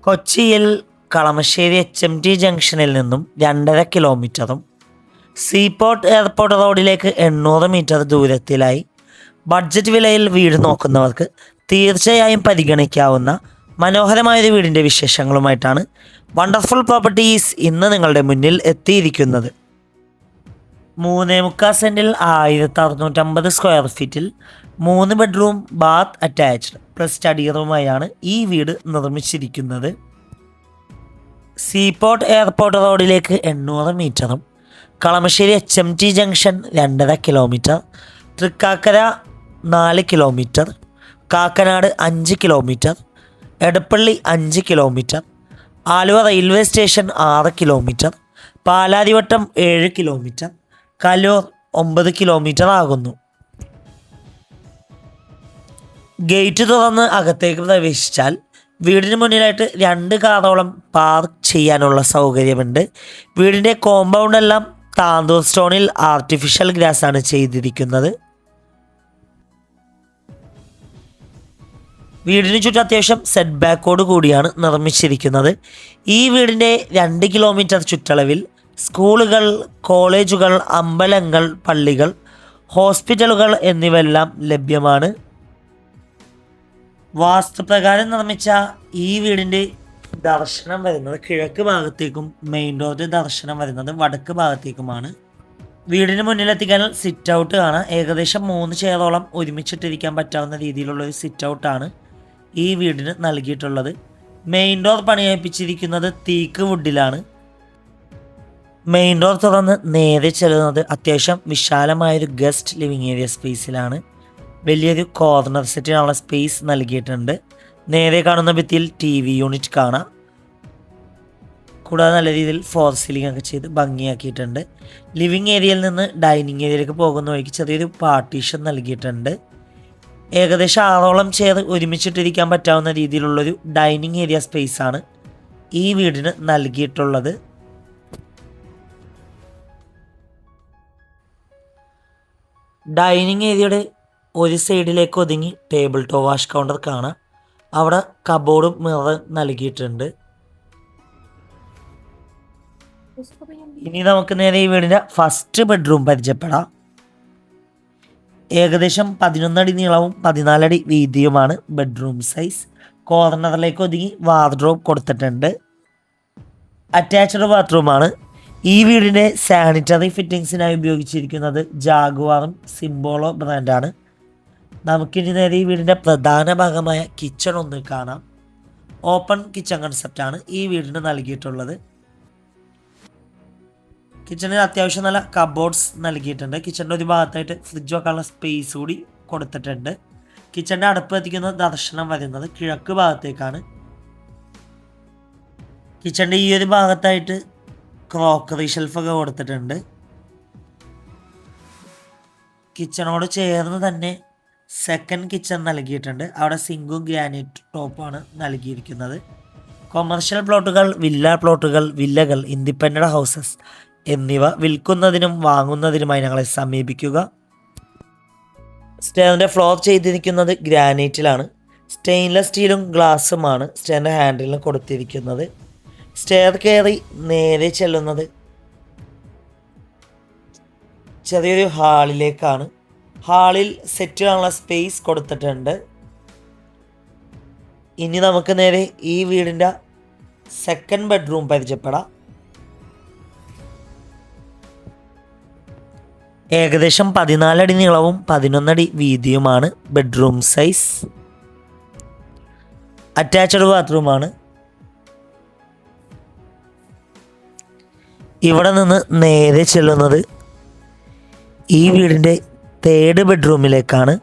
കൊച്ചിയിൽ കളമശ്ശേരി HMT ജംഗ്ഷനിൽ നിന്നും 2.5 കിലോമീറ്ററും സീപോർട്ട് എയർപോർട്ട് റോഡിലേക്ക് 800 മീറ്റർ ദൂരത്തിലായി ബഡ്ജറ്റ് വിലയിൽ വീട് നോക്കുന്നവർക്ക് തീർച്ചയായും പരിഗണിക്കാവുന്ന മനോഹരമായൊരു വീടിൻ്റെ വിശേഷങ്ങളുമായിട്ടാണ് വണ്ടർഫുൾ പ്രോപ്പർട്ടീസ് ഇന്ന് നിങ്ങളുടെ മുന്നിൽ എത്തിയിരിക്കുന്നത്. 3.25 സെൻറ്റിൽ 1650 സ്ക്വയർ ഫീറ്റിൽ 3 bedroom bath attached plus study റൂമായാണ് ഈ വീട് നിർമ്മിച്ചിരിക്കുന്നത്. സീപോർട്ട് എയർപോർട്ട് റോഡിലേക്ക് 800 മീറ്ററും Kalamassery HMT junction 2.5 kilometre, Thrikkakara 4 kilometre, Kakkanad 5 kilometre, Edappally 5 kilometre, Aluva railway station 6 kilometre, Palarivattom 7 kilometre, Kaloor 9 kilometre ആകുന്നു. ഗേറ്റ് തുറന്ന് അകത്തേക്ക് പ്രവേശിച്ചാൽ വീടിന് മുന്നിലായിട്ട് 2 കാറോളം പാർക്ക് ചെയ്യാനുള്ള സൗകര്യമുണ്ട്. വീടിൻ്റെ കോമ്പൗണ്ടെല്ലാം താന്തൂർ സ്റ്റോണിൽ ആർട്ടിഫിഷ്യൽ ഗ്രാസ് ആണ് ചെയ്തിരിക്കുന്നത്. വീടിന് ചുറ്റും അത്യാവശ്യം സെറ്റ് ബാക്കോട് കൂടിയാണ് നിർമ്മിച്ചിരിക്കുന്നത്. ഈ വീടിൻ്റെ 2 കിലോമീറ്റർ ചുറ്റളവിൽ സ്കൂളുകൾ, കോളേജുകൾ, അമ്പലങ്ങൾ, പള്ളികൾ, ഹോസ്പിറ്റലുകൾ എന്നിവയെല്ലാം ലഭ്യമാണ്. വാസ്തുപ്രകാരം നിർമ്മിച്ച ഈ വീടിൻ്റെ ദർശനം വരുന്നത് കിഴക്ക് ഭാഗത്തേക്കും മെയിൻ റോഡ് ദർശനം വരുന്നത് വടക്ക് ഭാഗത്തേക്കുമാണ്. വീടിന് മുന്നിലെത്തിക്കാൻ സിറ്റ് ഔട്ട് കാണാം. ഏകദേശം 3 ചെയറോളം ഒരുമിച്ചിട്ടിരിക്കാൻ പറ്റാവുന്ന രീതിയിലുള്ള ഒരു സിറ്റ് ഔട്ടാണ് ഈ വീടിന് നൽകിയിട്ടുള്ളത്. മെയിൻ ഡോർ പണിയപ്പിച്ചിരിക്കുന്നത് തേക്ക് വുഡിലാണ്. മെയിൻ ഡോർ തുറന്ന് നേരെ ചെല്ലുന്നത് അത്യാവശ്യം വിശാലമായൊരു ഗസ്റ്റ് ലിവിങ് ഏരിയ സ്പേസിലാണ്. വലിയൊരു കോർണർ സെറ്റിനുള്ള സ്പേസ് നൽകിയിട്ടുണ്ട്. നേരെ കാണുന്ന ഭിത്തിയിൽ TV യൂണിറ്റ് കാണാം. കൂടാതെ നല്ല രീതിയിൽ ഫോർ സീലിംഗ് ഒക്കെ ചെയ്ത് ഭംഗിയാക്കിയിട്ടുണ്ട്. ലിവിങ് ഏരിയയിൽ നിന്ന് ഡൈനിങ് ഏരിയയിലേക്ക് പോകുന്ന വഴിക്ക് ചെറിയൊരു പാർട്ടീഷൻ നൽകിയിട്ടുണ്ട്. ഏകദേശം 6ഓളം ചെയർ ഒരുമിച്ചിട്ടിരിക്കാൻ പറ്റാവുന്ന രീതിയിലുള്ളൊരു ഡൈനിങ് ഏരിയ സ്പേസാണ് ഈ വീടിന് നൽകിയിട്ടുള്ളത്. ഡൈനിങ് ഏരിയയുടെ ഒരു സൈഡിലേക്ക് ഒതുങ്ങി ടേബിൾ ടോപ്പ് വാഷ് കൗണ്ടർ കാണാം. അവിടെ കബോർഡും മിറർ നൽകിയിട്ടുണ്ട്. ഇനി നമുക്ക് നേരെ ഈ വീടിൻ്റെ ഫസ്റ്റ് ബെഡ്റൂം പരിചയപ്പെടാം. ഏകദേശം 11 അടി നീളവും 14 അടി വീതിയുമാണ് ബെഡ്റൂം സൈസ്. കോർണറിലേക്ക് ഒതുങ്ങി വാർഡ്രോബ് കൊടുത്തിട്ടുണ്ട്. അറ്റാച്ച്ഡ് ബാത്റൂമാണ്. ഈ വീടിൻ്റെ സാനിറ്ററി ഫിറ്റിങ്സിനായി ഉപയോഗിച്ചിരിക്കുന്നത് ജാഗ്വാറും സിംബോളോ ബ്രാൻഡാണ്. നമുക്കിനി നേരെ ഈ വീടിൻ്റെ പ്രധാന ഭാഗമായ കിച്ചൺ ഒന്ന് കാണാം. ഓപ്പൺ കിച്ചൺ കൺസെപ്റ്റാണ് ഈ വീടിന് നൽകിയിട്ടുള്ളത്. കിച്ചണിൽ അത്യാവശ്യം നല്ല കബോർഡ്സ് നൽകിയിട്ടുണ്ട്. കിച്ചണിൻ്റെ ഒരു ഭാഗത്തായിട്ട് ഫ്രിഡ്ജ് വെക്കാനുള്ള സ്പേസ് കൂടി കൊടുത്തിട്ടുണ്ട്. കിച്ചണിൻ്റെ അടുപ്പ് എത്തിക്കുന്ന ദർശനം വരുന്നത് കിഴക്ക് ഭാഗത്തേക്കാണ്. കിച്ചണിൻ്റെ ഈ ഒരു ഭാഗത്തായിട്ട് ക്രോക്കറി ഷെൽഫൊക്കെ കൊടുത്തിട്ടുണ്ട്. കിച്ചണോട് ചേർന്ന് തന്നെ സെക്കൻഡ് കിച്ചൺ നൽകിയിട്ടുണ്ട്. അവിടെ സിങ്കും ഗ്രാനൈറ്റ് ടോപ്പാണ് നൽകിയിരിക്കുന്നത്. കൊമേർഷ്യൽ പ്ലോട്ടുകൾ, വില്ല പ്ലോട്ടുകൾ, വില്ലകൾ, ഇൻഡിപെൻഡൻ്റ് ഹൗസസ് എന്നിവ വിൽക്കുന്നതിനും വാങ്ങുന്നതിനുമായി ഞങ്ങളെ സമീപിക്കുക. സ്റ്റെയറിൻ്റെ ഫ്ലോർ ചെയ്തിരിക്കുന്നത് ഗ്രാനൈറ്റിലാണ്. സ്റ്റെയിൻലെസ് സ്റ്റീലും ഗ്ലാസുമാണ് സ്റ്റെയറിൻ്റെ ഹാൻഡിലിന് കൊടുത്തിരിക്കുന്നത്. സ്റ്റെയർ കയറി നേരെ ചെല്ലുന്നത് ചെറിയൊരു ഹാളിലേക്കാണ്. ഹാളിൽ സെറ്റ് ചെയ്യാനുള്ള സ്പേസ് കൊടുത്തിട്ടുണ്ട്. ഇനി നമുക്ക് നേരെ ഈ വീടിൻ്റെ സെക്കൻഡ് ബെഡ്റൂം പരിചയപ്പെടാം. ഏകദേശം 14 അടി നീളവും 11 അടി വീതിയുമാണ് ബെഡ്റൂം സൈസ്. അറ്റാച്ച്ഡ് ബാത്റൂമാണ്. ഇവിടെ നിന്ന് നേരെ ചെല്ലുന്നത് ഈ വീടിൻ്റെ തേർഡ് ബെഡ്റൂമിലേക്കാണ്.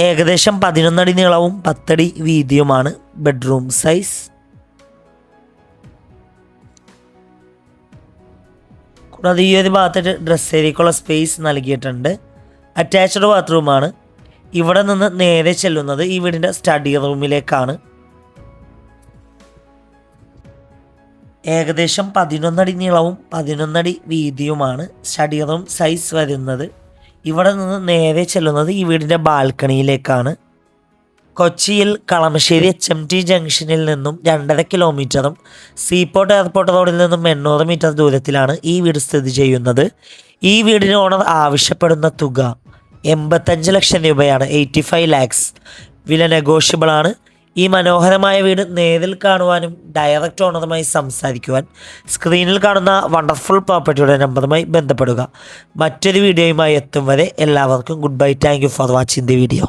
ഏകദേശം 11 അടി നീളവും 10 അടി വീതിയുമാണ് ബെഡ്റൂം സൈസ്. കൂടാതെ ഈ ഒരു ഭാഗത്തായിട്ട് ഡ്രസ് ഏരിയക്കുള്ള സ്പേസ് നൽകിയിട്ടുണ്ട്. അറ്റാച്ച്ഡ് ബാത്റൂമാണ്. ഇവിടെ നിന്ന് നേരെ ചെല്ലുന്നത് ഈ വീടിൻ്റെ സ്റ്റഡി റൂമിലേക്കാണ്. ഏകദേശം 11 അടി നീളവും 11 അടി വീതിയുമാണ് സ്റ്റഡി റൂം സൈസ് വരുന്നത്. ഇവിടെ നിന്ന് നേരെ ചെല്ലുന്നത് ഈ വീടിൻ്റെ ബാൽക്കണിയിലേക്കാണ്. കൊച്ചിയിൽ കളമശ്ശേരി HMT ജംഗ്ഷനിൽ നിന്നും 2.5 കിലോമീറ്ററും സീപോർട്ട് എയർപോർട്ട് റോഡിൽ നിന്നും 800 മീറ്റർ ദൂരത്തിലാണ് ഈ വീട് സ്ഥിതി ചെയ്യുന്നത്. ഈ വീടിന് ഓണർ ആവശ്യപ്പെടുന്ന തുക 85 ലക്ഷം രൂപയാണ്, 85 lakhs. വില നെഗോഷ്യബിൾ ആണ്. ഈ മനോഹരമായ വീട് നേരിൽ കാണുവാനും ഡയറക്റ്റ് ഓണറുമായി സംസാരിക്കുവാൻ സ്ക്രീനിൽ കാണുന്ന വണ്ടർഫുൾ പ്രോപ്പർട്ടിയുടെ നമ്പറുമായി ബന്ധപ്പെടുക. മറ്റൊരു വീഡിയോയുമായി എത്തും വരെ എല്ലാവർക്കും good bye. Thank you for watching the video.